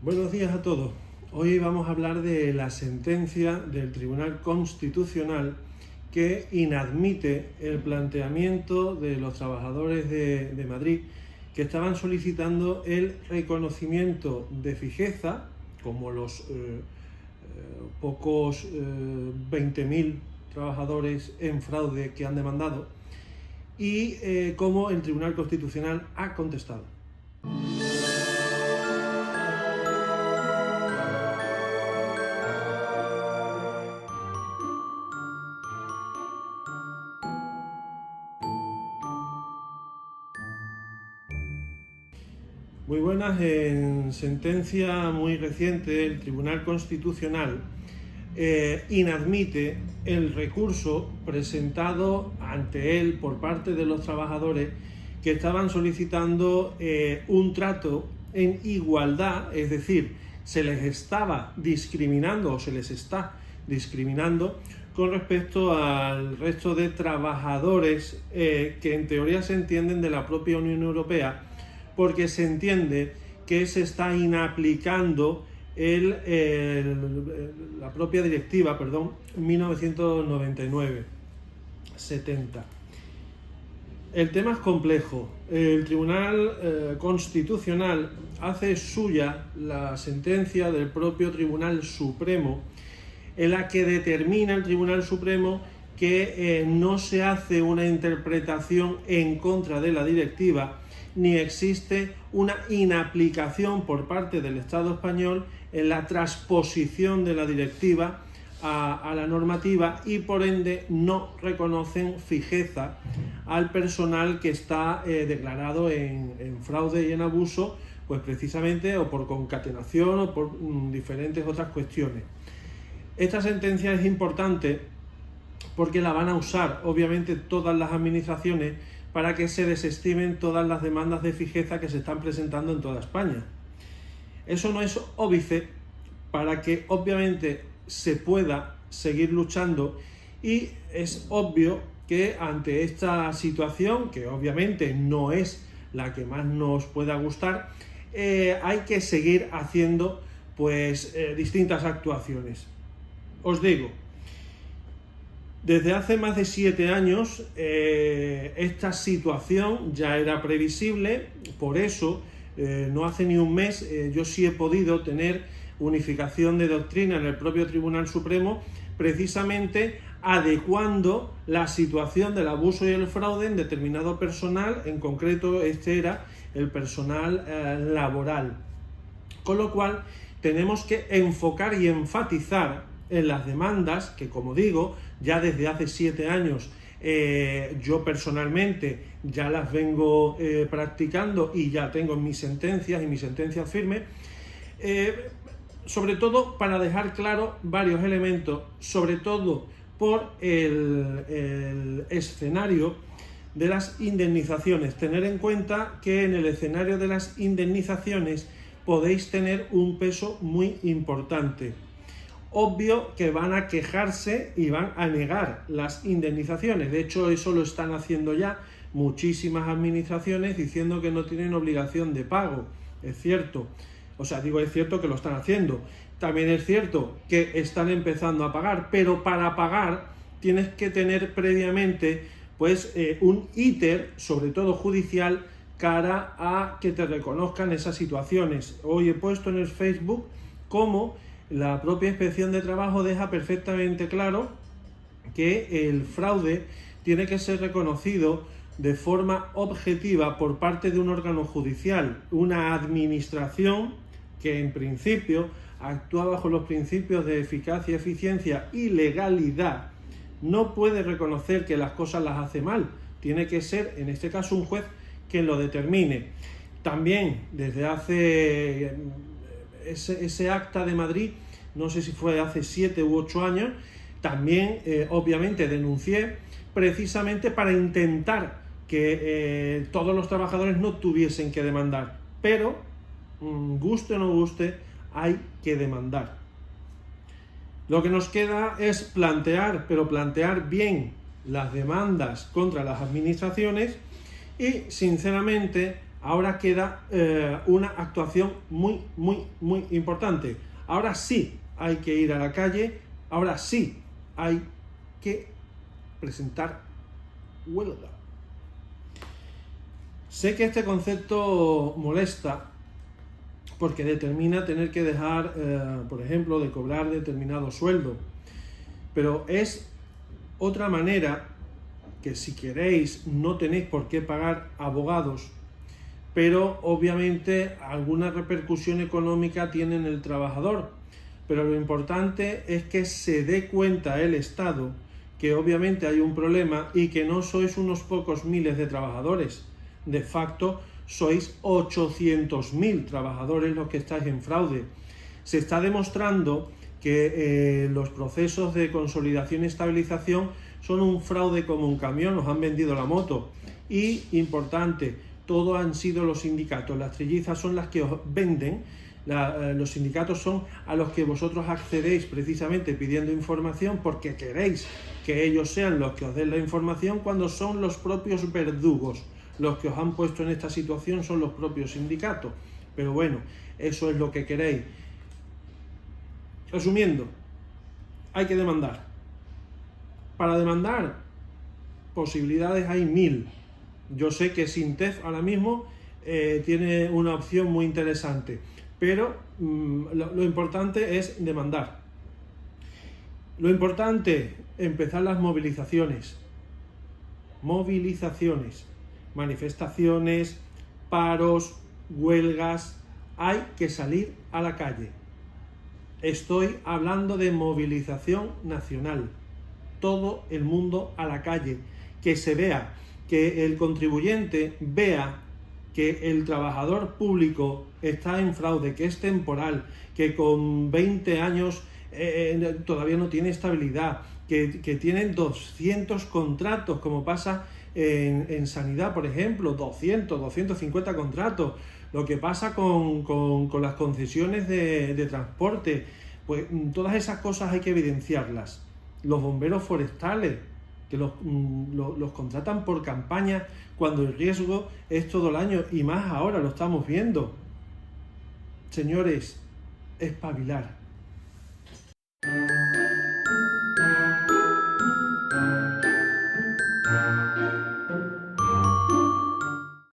Buenos días a todos. Hoy vamos a hablar de la sentencia del Tribunal Constitucional que inadmite el planteamiento de los trabajadores de Madrid que estaban solicitando el reconocimiento de fijeza, como los pocos 20.000 trabajadores en fraude que han demandado, y como el Tribunal Constitucional ha contestado. Muy buenas. En sentencia muy reciente, el Tribunal Constitucional inadmite el recurso presentado ante él por parte de los trabajadores que estaban solicitando un trato en igualdad, es decir, se les estaba discriminando o se les está discriminando con respecto al resto de trabajadores que en teoría se entienden de la propia Unión Europea, porque se entiende que se está inaplicando la propia directiva, 1999-70. El tema es complejo. El Tribunal Constitucional hace suya la sentencia del propio Tribunal Supremo, en la que determina el Tribunal Supremo que no se hace una interpretación en contra de la directiva, ni existe una inaplicación por parte del Estado español en la transposición de la directiva a la normativa, y por ende no reconocen fijeza al personal que está declarado en fraude y en abuso, pues precisamente o por concatenación o por diferentes otras cuestiones. Esta sentencia es importante porque la van a usar obviamente todas las administraciones para que se desestimen todas las demandas de fijeza que se están presentando en toda España. Eso no es óbice para que obviamente se pueda seguir luchando, y es obvio que ante esta situación, que obviamente no es la que más nos pueda gustar, hay que seguir haciendo distintas actuaciones. Os digo, desde hace más de 7 años esta situación ya era previsible. Por eso no hace ni un mes yo sí he podido tener unificación de doctrina en el propio Tribunal Supremo, precisamente adecuando la situación del abuso y el fraude en determinado personal. En concreto este era el personal laboral, con lo cual tenemos que enfocar y enfatizar en las demandas que, como digo, ya desde hace 7 años yo personalmente ya las vengo practicando y ya tengo mis sentencias y mis sentencias firmes, sobre todo para dejar claro varios elementos, sobre todo por el escenario de las indemnizaciones. Tener en cuenta que en el escenario de las indemnizaciones podéis tener un peso muy importante. Obvio que van a quejarse y van a negar las indemnizaciones. De hecho, eso lo están haciendo ya muchísimas administraciones, diciendo que no tienen obligación de pago. Es cierto. Es cierto que lo están haciendo. También es cierto que están empezando a pagar, pero para pagar tienes que tener previamente un íter, sobre todo judicial, cara a que te reconozcan esas situaciones. Hoy he puesto en el Facebook cómo la propia Inspección de Trabajo deja perfectamente claro que el fraude tiene que ser reconocido de forma objetiva por parte de un órgano judicial, una administración que en principio actúa bajo los principios de eficacia, eficiencia y legalidad. No puede reconocer que las cosas las hace mal, tiene que ser en este caso un juez quien lo determine. También desde hace ese acta de Madrid, no sé si fue hace 7 u 8 años, también obviamente denuncié precisamente para intentar que todos los trabajadores no tuviesen que demandar, pero guste o no guste, hay que demandar. Lo que nos queda es plantear bien las demandas contra las administraciones y, sinceramente, Ahora queda una actuación muy, muy, muy importante. Ahora sí hay que ir a la calle, ahora sí hay que presentar huelga. Sé que este concepto molesta porque determina tener que dejar, por ejemplo, de cobrar determinado sueldo, pero es otra manera que, si queréis, no tenéis por qué pagar abogados, pero obviamente alguna repercusión económica tiene en el trabajador. Pero lo importante es que se dé cuenta el Estado que obviamente hay un problema y que no sois unos pocos miles de trabajadores. De facto, sois 800.000 trabajadores los que estáis en fraude. Se está demostrando que los procesos de consolidación y estabilización son un fraude como un camión, nos han vendido la moto. Y, importante, todo han sido los sindicatos, las trillizas son las que os venden, los sindicatos son a los que vosotros accedéis precisamente pidiendo información porque queréis que ellos sean los que os den la información, cuando son los propios verdugos. Los que os han puesto en esta situación son los propios sindicatos. Pero bueno, eso es lo que queréis. Resumiendo, hay que demandar. Para demandar, posibilidades hay 1000. Yo sé que Sintef ahora mismo tiene una opción muy interesante, pero lo importante es demandar. Lo importante, empezar las movilizaciones. Manifestaciones, paros, huelgas. Hay que salir a la calle. Estoy hablando de movilización nacional. Todo el mundo a la calle. Que se vea, que el contribuyente vea que el trabajador público está en fraude, que es temporal, que con 20 años todavía no tiene estabilidad, que tienen 200 contratos, como pasa en sanidad, por ejemplo, 250 contratos. Lo que pasa con las concesiones de transporte, pues todas esas cosas hay que evidenciarlas. Los bomberos forestales, que los contratan por campaña cuando el riesgo es todo el año, y más ahora lo estamos viendo. Señores, espabilar.